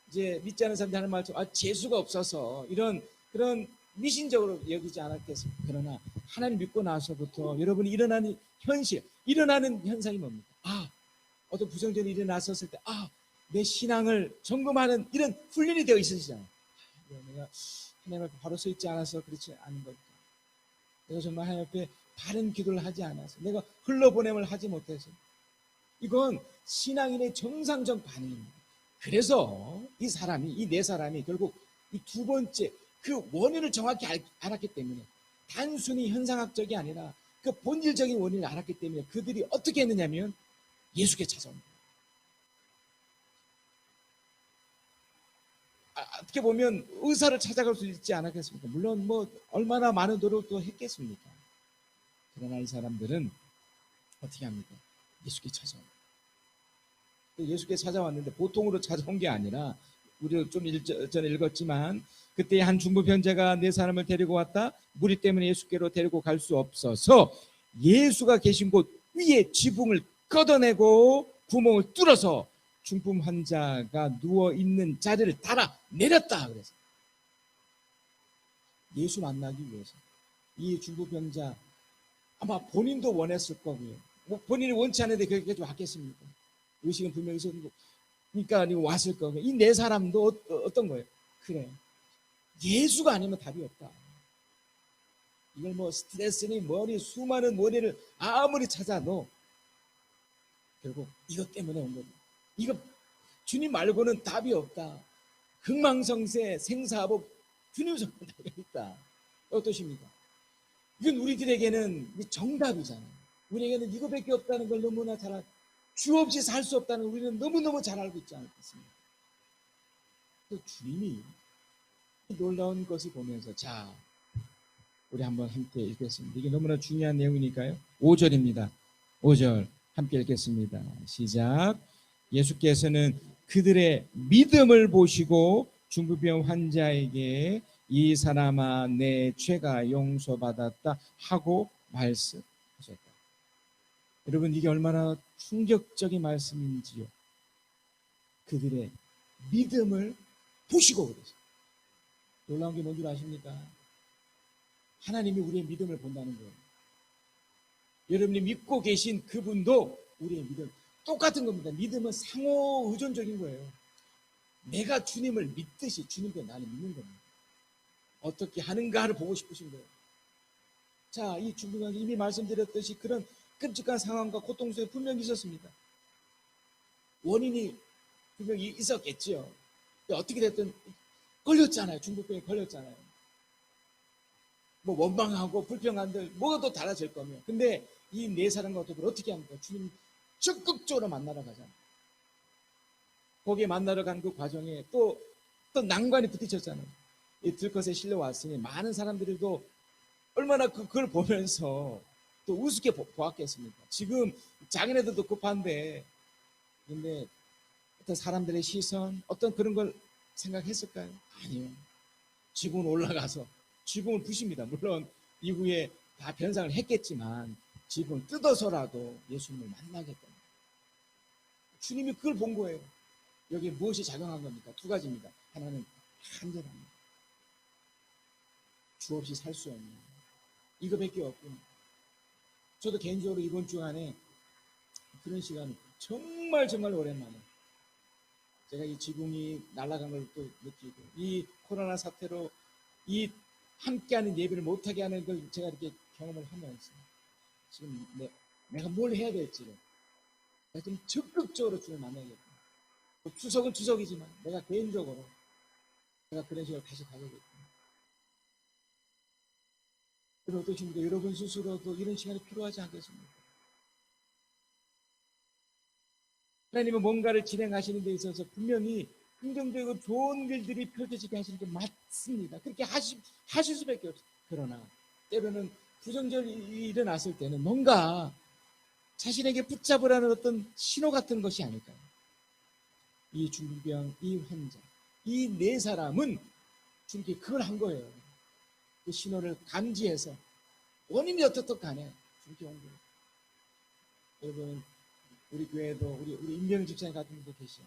이제 믿지 않는 사람들 하는 말처럼 재수가 없어서 이런 그런 미신적으로 여기지 않았겠습니까? 그러나 하나님 믿고 나서부터 여러분이 일어나는 현상이 뭡니까? 어떤 부정적인 일이 났었을 때 내 신앙을 점검하는 이런 훈련이 되어 있으시잖아요. 내가 하나님 앞에 바로 서 있지 않아서 그렇지 않은 걸까? 내가 정말 하나님 앞에 바른 기도를 하지 않아서 내가 흘러보냄을 하지 못해서 이건 신앙인의 정상적 반응입니다. 그래서 이 4사람이 결국 이 2번째 그 원인을 정확히 알았기 때문에 단순히 현상학적이 아니라 그 본질적인 원인을 알았기 때문에 그들이 어떻게 했느냐면 예수께 찾아옵니다. 어떻게 보면 의사를 찾아갈 수 있지 않았겠습니까? 물론 뭐 얼마나 많은 노력도 했겠습니까? 그러나 이 사람들은 어떻게 합니까? 예수께 찾아옵니다. 예수께 찾아왔는데 보통으로 찾아온 게 아니라 우리가 좀 전에 읽었지만 그때 한 중부 변자가 4사람을 데리고 왔다. 무리 때문에 예수께로 데리고 갈 수 없어서 예수가 계신 곳 위에 지붕을 걷어내고 구멍을 뚫어서 중풍 환자가 누워있는 자리를 달아 내렸다. 그래서 예수 만나기 위해서 이 중풍병자 아마 본인도 원했을 거고요. 뭐 본인이 원치 않는데 그렇게 좀 왔겠습니까? 의식은 분명히 있었고 그러니까 왔을 거고요. 이 4사람도 어떤 거예요? 그래 예수가 아니면 답이 없다. 이걸 뭐 스트레스니 뭐니 수많은 머리를 아무리 찾아도 결국 이것 때문에 온 겁니다. 이거 주님 말고는 답이 없다. 흥망성쇠 생사법 주님 손에 달려있다. 어떠십니까? 이건 우리들에게는 정답이잖아요. 우리에게는 이거밖에 없다는 걸 너무나 주 없이 살 수 없다는 걸 우리는 너무너무 잘 알고 있지 않겠습니까? 또 주님이 놀라운 것을 보면서 자 우리 한번 함께 읽겠습니다. 이게 너무나 중요한 내용이니까요. 5절입니다. 5절 함께 읽겠습니다. 시작. 예수께서는 그들의 믿음을 보시고 중풍병 환자에게 이 사람아 내 죄가 용서받았다 하고 말씀하셨다. 여러분 이게 얼마나 충격적인 말씀인지요. 그들의 믿음을 보시고 그러세요. 놀라운 게 뭔지 아십니까? 하나님이 우리의 믿음을 본다는 거예요. 여러분이 믿고 계신 그분도 우리의 믿음 똑같은 겁니다. 믿음은 상호 의존적인 거예요. 내가 주님을 믿듯이 주님도 나를 믿는 겁니다. 어떻게 하는가를 보고 싶으신 거예요. 자, 이 중풍병 이미 말씀드렸듯이 그런 끔찍한 상황과 고통 속에 분명히 있었습니다. 원인이 분명히 있었겠지요. 어떻게 됐든 걸렸잖아요. 중풍병에 걸렸잖아요. 뭐 원망하고 불평한들 뭐가 또 달라질 거며. 근데 이 네 사람과 어떻게 합니까? 주님 적극적으로 만나러 가잖아요. 거기에 만나러 간 그 과정에 또 난관이 부딪혔잖아요. 이 들것에 실려왔으니 많은 사람들이 또 얼마나 그걸 보면서 또 우습게 보았겠습니까? 지금 자기네들도 급한데, 근데 어떤 사람들의 시선, 어떤 그런 걸 생각했을까요? 아니요. 지붕 올라가서 지붕을 부십니다. 물론 이후에 다 변상을 했겠지만 지붕 뜯어서라도 예수님을 만나겠다. 주님이 그걸 본 거예요. 여기에 무엇이 작용한 겁니까? 두 가지입니다. 하나는 간절합니다. 주 없이 살 수 없는 이거밖에 없군요. 저도 개인적으로 이번 주 안에 그런 시간 정말 오랜만에 제가 이 지붕이 날아간 걸 또 느끼고 이 코로나 사태로 이 함께하는 예배를 못하게 하는 걸 제가 이렇게 경험을 하면서 지금 내가 뭘 해야 될지를 내가 좀 적극적으로 주를 만나야겠다. 추석은 추석이지만 내가 개인적으로 내가 그런 식으로 다시 가야겠다. 여러분 어떠십니까? 여러분 스스로도 이런 시간이 필요하지 않겠습니까? 하나님은 뭔가를 진행하시는 데 있어서 분명히 긍정적이고 좋은 일들이 펼쳐지게 하시는 게 맞습니다. 그렇게 하실 수밖에 없어요. 그러나 때로는 부정적인 일이 일어났을 때는 뭔가 자신에게 붙잡으라는 어떤 신호 같은 것이 아닐까요? 이 중풍병, 이 환자, 이 네 사람은 주님께 그걸 한 거예요. 그 신호를 감지해서 원인이 어떻든 간에 주님께 온 거예요. 여러분 우리 교회도 우리 임병 집사님 같은 분도 계시죠.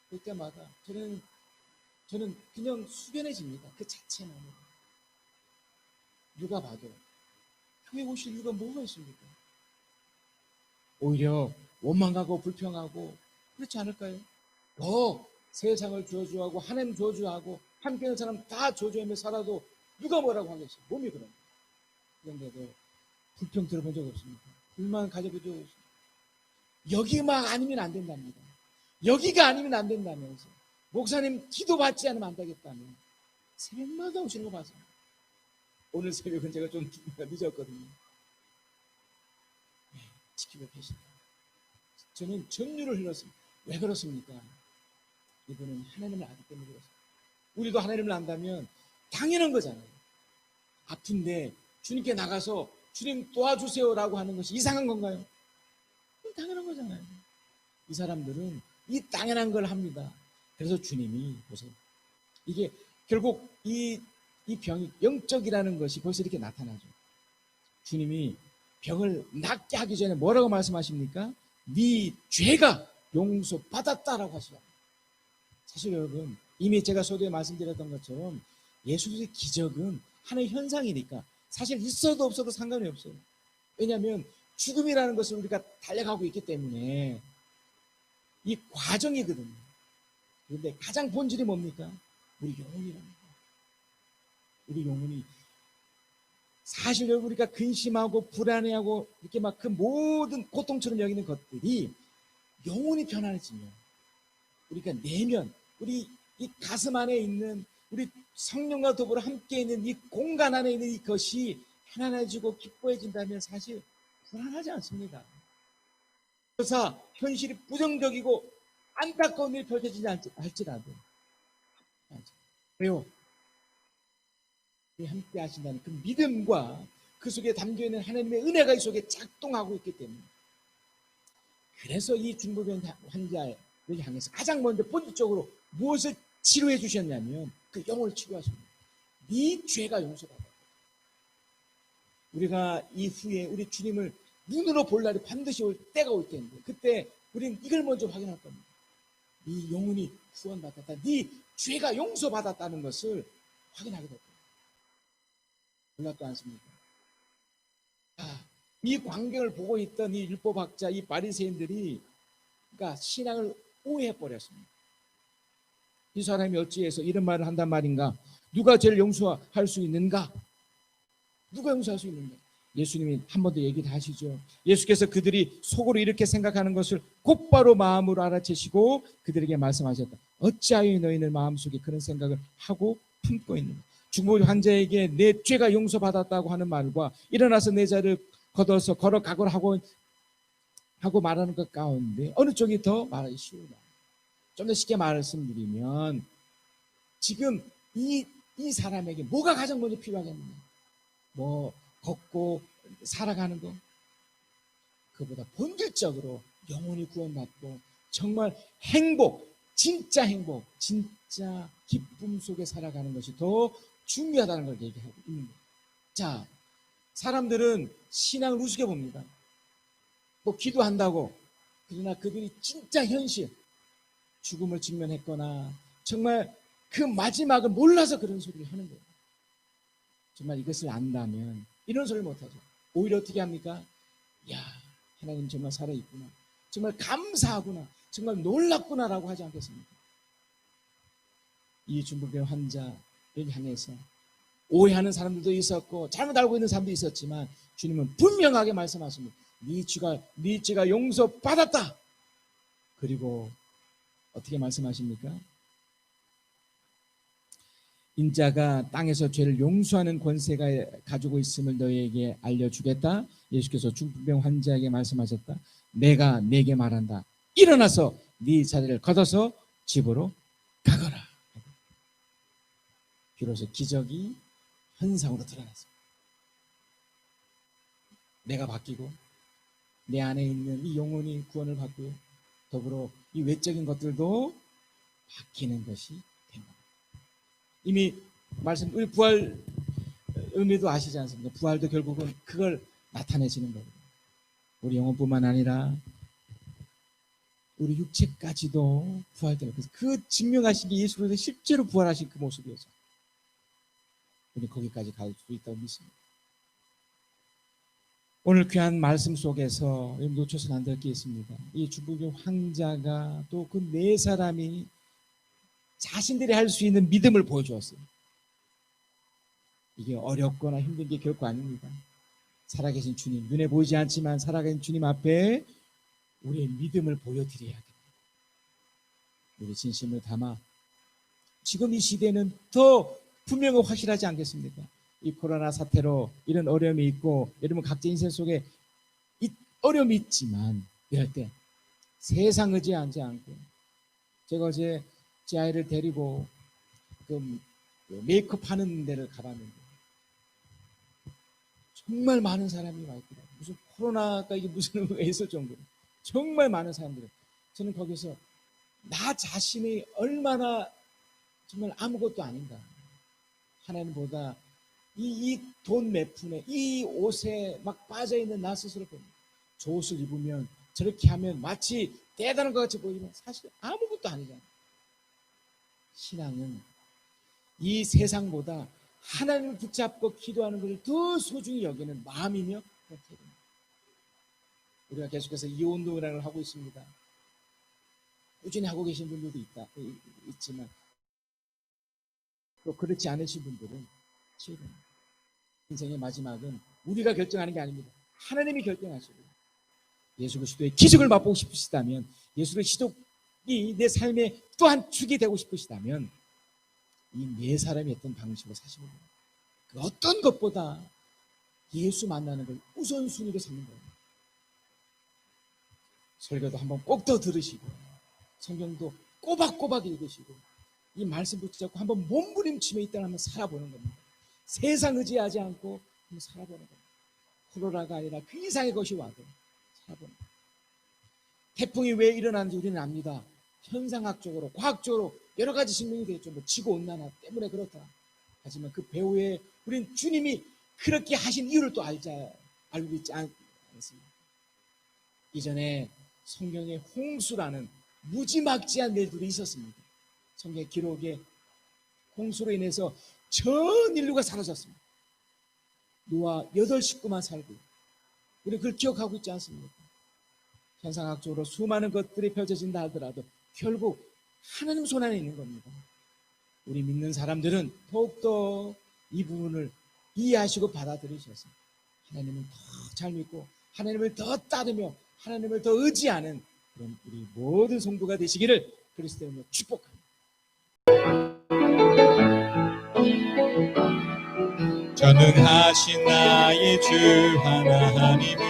그럴 때마다 저는 그냥 숙연해집니다. 그 자체만으로. 누가 봐도 교회 오실 이유가 뭐가 있습니까? 오히려 원망하고 불평하고 그렇지 않을까요? 더 세상을 저주하고 하나님 저주하고 함께하는 사람 다 저주하며 살아도 누가 뭐라고 하겠어요? 몸이 그런 거예요. 그런데도 불평 들어본 적 없습니까? 불만 가져본 적 없습니까? 여기만 아니면 안 된답니다. 여기가 아니면 안 된다면서 목사님 기도 받지 않으면 안 되겠다면 새벽마다 오시는 거 맞아요. 오늘 새벽은 제가 좀 늦었거든요. 네, 지키고 계시다. 저는 전율을 흘렸습니다. 왜 그렇습니까? 이분은 하나님을 알기 때문에 그렇습니다. 우리도 하나님을 안다면 당연한 거잖아요. 아픈데 주님께 나가서 주님 도와주세요라고 하는 것이 이상한 건가요? 당연한 거잖아요. 이 사람들은 이 당연한 걸 합니다. 그래서 주님이 보세요. 이게 결국 이 병이 영적이라는 것이 벌써 이렇게 나타나죠. 주님이 병을 낫게 하기 전에 뭐라고 말씀하십니까? 네 죄가 용서받았다라고 하시잖아요. 사실 여러분 이미 제가 서두에 말씀드렸던 것처럼 예수의 기적은 하나의 현상이니까 사실 있어도 없어도 상관이 없어요. 왜냐하면 죽음이라는 것을 우리가 달려가고 있기 때문에 이 과정이거든요. 그런데 가장 본질이 뭡니까? 우리 영혼이랍니다. 우리 영혼이 사실 우리가 근심하고 불안해하고 이렇게 막 그 모든 고통처럼 여기는 것들이 영혼이 편안해지면 우리가 내면 우리 이 가슴 안에 있는 우리 성령과 더불어 함께 있는 이 공간 안에 있는 이것이 편안해지고 기뻐해진다면 사실 불안하지 않습니다. 그래서 현실이 부정적이고 안타까운 일이 펼쳐지지 할지라도 왜요? 함께 하신다는 그 믿음과 그 속에 담겨있는 하나님의 은혜가 이 속에 작동하고 있기 때문에 그래서 이 중풍병 환자를 향해서 가장 먼저 본질적으로 무엇을 치료해 주셨냐면 그 영혼을 치료하십니다. 네 죄가 용서받아. 우리가 이후에 우리 주님을 눈으로 볼 날이 반드시 올 때가 올 텐데 그때 우리는 이걸 먼저 확인할 겁니다. 네 영혼이 구원받았다. 네 죄가 용서받았다는 것을 확인하게 될 겁니다. 놀랍지 않습니까? 이 광경을 보고 있던 이 율법학자, 이 바리새인들이 그러니까 신앙을 오해해 버렸습니다. 이 사람이 어찌해서 이런 말을 한단 말인가? 누가 죄를 용서할 수 있는가? 누가 용서할 수 있는가? 예수님이 한 번 더 얘기를 하시죠. 예수께서 그들이 속으로 이렇게 생각하는 것을 곧바로 마음으로 알아채시고 그들에게 말씀하셨다. 어찌하여 너희는 마음속에 그런 생각을 하고 품고 있는가? 중풍 환자에게 내 죄가 용서받았다고 하는 말과 일어나서 내 자를 걷어서 걸어가거라 하고 말하는 것 가운데 어느 쪽이 더 말하기 쉬우냐? 좀 더 쉽게 말씀드리면 지금 이 사람에게 뭐가 가장 먼저 필요하겠느냐? 뭐 걷고 살아가는 거 그보다 본질적으로 영혼이 구원받고 정말 행복, 진짜 기쁨 속에 살아가는 것이 더 중요하다는 걸 얘기하고 있는 거예요. 자, 사람들은 신앙을 우습게 봅니다. 뭐 기도한다고. 그러나 그들이 진짜 현실, 죽음을 직면했거나 정말 그 마지막을 몰라서 그런 소리를 하는 거예요. 정말 이것을 안다면 이런 소리를 못하죠. 오히려 어떻게 합니까? 야, 하나님 정말 살아있구나. 정말 감사하구나. 정말 놀랍구나라고 하지 않겠습니까? 이 중풍병 환자를 향해서 오해하는 사람들도 있었고 잘못 알고 있는 사람도 있었지만 주님은 분명하게 말씀하십니다. 네 죄가 용서받았다. 그리고 어떻게 말씀하십니까? 인자가 땅에서 죄를 용서하는 권세가 가지고 있음을 너희에게 알려주겠다. 예수께서 중풍병 환자에게 말씀하셨다. 내가 네게 말한다. 일어나서 네 자리를 걷어서 집으로 가거라. 비로소 기적이 현상으로 드러났습니다. 내가 바뀌고 내 안에 있는 이 영혼이 구원을 받고요. 더불어 이 외적인 것들도 바뀌는 것이 된 겁니다. 이미 우리 부활 의미도 아시지 않습니까? 부활도 결국은 그걸 나타내시는 거예요. 우리 영혼뿐만 아니라 우리 육체까지도 부활되는 거예요. 그 증명하신 게 예수로서 실제로 부활하신 그 모습이었죠. 우리 거기까지 갈 수 있다고 믿습니다. 오늘 귀한 말씀 속에서 놓쳐서는 안 될 게 있습니다. 이 중풍병 환자가 또 그 네 사람이 자신들이 할 수 있는 믿음을 보여주었어요. 이게 어렵거나 힘든 게 결코 아닙니다. 살아계신 주님, 눈에 보이지 않지만 살아계신 주님 앞에 우리의 믿음을 보여드려야 됩니다. 우리 진심을 담아 지금 이 시대는 더 분명히 확실하지 않겠습니까? 이 코로나 사태로 이런 어려움이 있고 여러분 각자 인생 속에 어려움이 있지만 이럴 때 세상 의지하지 않고 제가 어제 제 아이를 데리고 그 메이크업 하는 데를 가봤는데 정말 많은 사람이 와 있더라고요. 무슨 코로나가 이게 무슨 의미가 있을 정도로 정말 많은 사람들. 저는 거기서 나 자신이 얼마나 정말 아무것도 아닌가. 하나님보다 이 돈 몇 푼에 이 옷에 막 빠져있는 나 스스로 봅니다. 저 옷을 입으면 저렇게 하면 마치 대단한 것 같이 보이면 사실 아무것도 아니잖아요. 신앙은 이 세상보다 하나님을 붙잡고 기도하는 것을 더 소중히 여기는 마음이며 태도입니다. 우리가 계속해서 이혼운동이라는 걸 하고 있습니다. 꾸준히 하고 계신 분들도 있지만 또 그렇지 않으신 분들은 치유됩니다. 인생의 마지막은 우리가 결정하는 게 아닙니다. 하나님이 결정하시고 예수 그리스도의 기적을 맛보고 싶으시다면 예수 그리스도이 내 삶의 또 한 축이 되고 싶으시다면 이 네 사람이 했던 방식으로 사시는 거예요. 그 어떤 것보다 예수 만나는 걸 우선순위로 삼는 거예요. 설교도 한번 꼭 더 들으시고 성경도 꼬박꼬박 읽으시고 이 말씀 붙잡고 한번 몸부림치며 이 땅을 한번 살아보는 겁니다. 세상 의지하지 않고 한번 살아보는 겁니다. 코로나가 아니라 그 이상의 것이 와도 살아보는 겁니다. 태풍이 왜 일어나는지 우리는 압니다. 현상학적으로, 과학적으로 여러 가지 증명이 되겠죠. 뭐 지구온난화 때문에 그렇다. 하지만 그 배후에 우리는 주님이 그렇게 하신 이유를 또 알고 있지 않습니다. 이전에 성경에 홍수라는 무지막지한 일들이 있었습니다. 성경 기록에 홍수로 인해서 전 인류가 사라졌습니다. 노아 8식구만 살고, 우리 그걸 기억하고 있지 않습니까? 현상학적으로 수많은 것들이 펼쳐진다 하더라도 결국 하나님 손 안에 있는 겁니다. 우리 믿는 사람들은 더욱더 이 부분을 이해하시고 받아들이셔서 하나님을 더 잘 믿고 하나님을 더 따르며 하나님을 더 의지하는 그런 우리 모든 성도가 되시기를 그리스도의 이름으로 축복합니다. 전능하신 나의 주 하나님을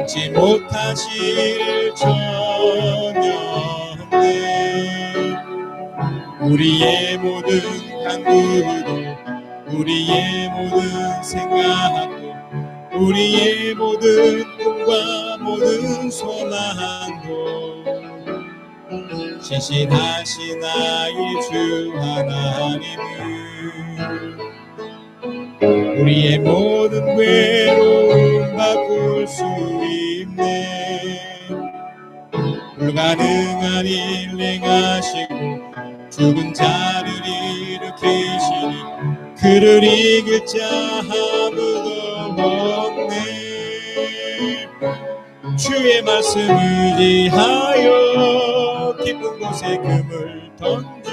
잊지 못하실 전혀 없네. 우리의 모든 간구도 우리의 모든 생각도 우리의 모든 꿈과 모든 소망도 신실하신 나의 주 하나님은 우리의 모든 외로움 바꿀 수 있네. 불가능한 일 행하시고 죽은 자를 일으키시니 그를 이길 자 아무도 없네. 주의 말씀 의지하여 깊은 곳에 금을 던져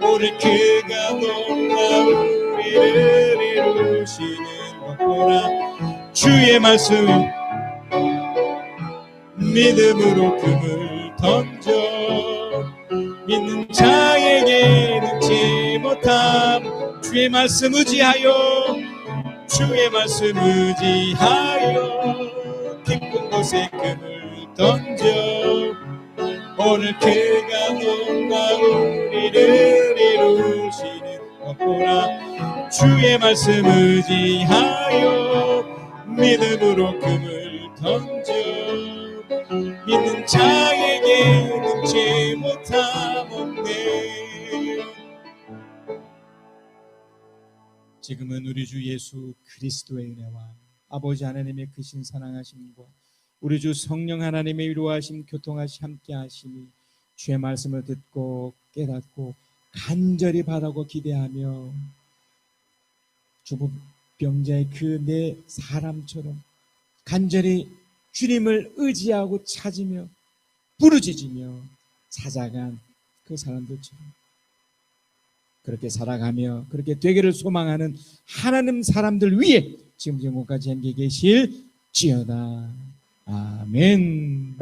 오늘 그가 놀라운 일을 이루시는 것 보라. 주의 말씀 믿음으로 금을 던져 믿는 자에게 능치 못함. 주의 말씀 의지하여 주의 말씀 의지하여 깊은 곳에 금을 던져 오늘 그가 놀라운 일을 이루시는 것 보라. 주의 말씀 의지하여 믿음으로 금을 던져 믿는 자에게 능치 못함 없네. 지금은 우리 주 예수 그리스도의 은혜와 아버지 하나님의 크신 사랑하심과 우리 주 성령 하나님의 위로하심 교통하심 함께하심이 주의 말씀을 듣고 깨닫고 간절히 바라고 기대하며 주부병자의 그 네 사람처럼 간절히 주님을 의지하고 찾으며 부르짖으며 찾아간 그 사람들처럼 그렇게 살아가며 그렇게 되기를 소망하는 하나님 사람들 위에 지금 영혼까지 함께 계실지어다. 아멘.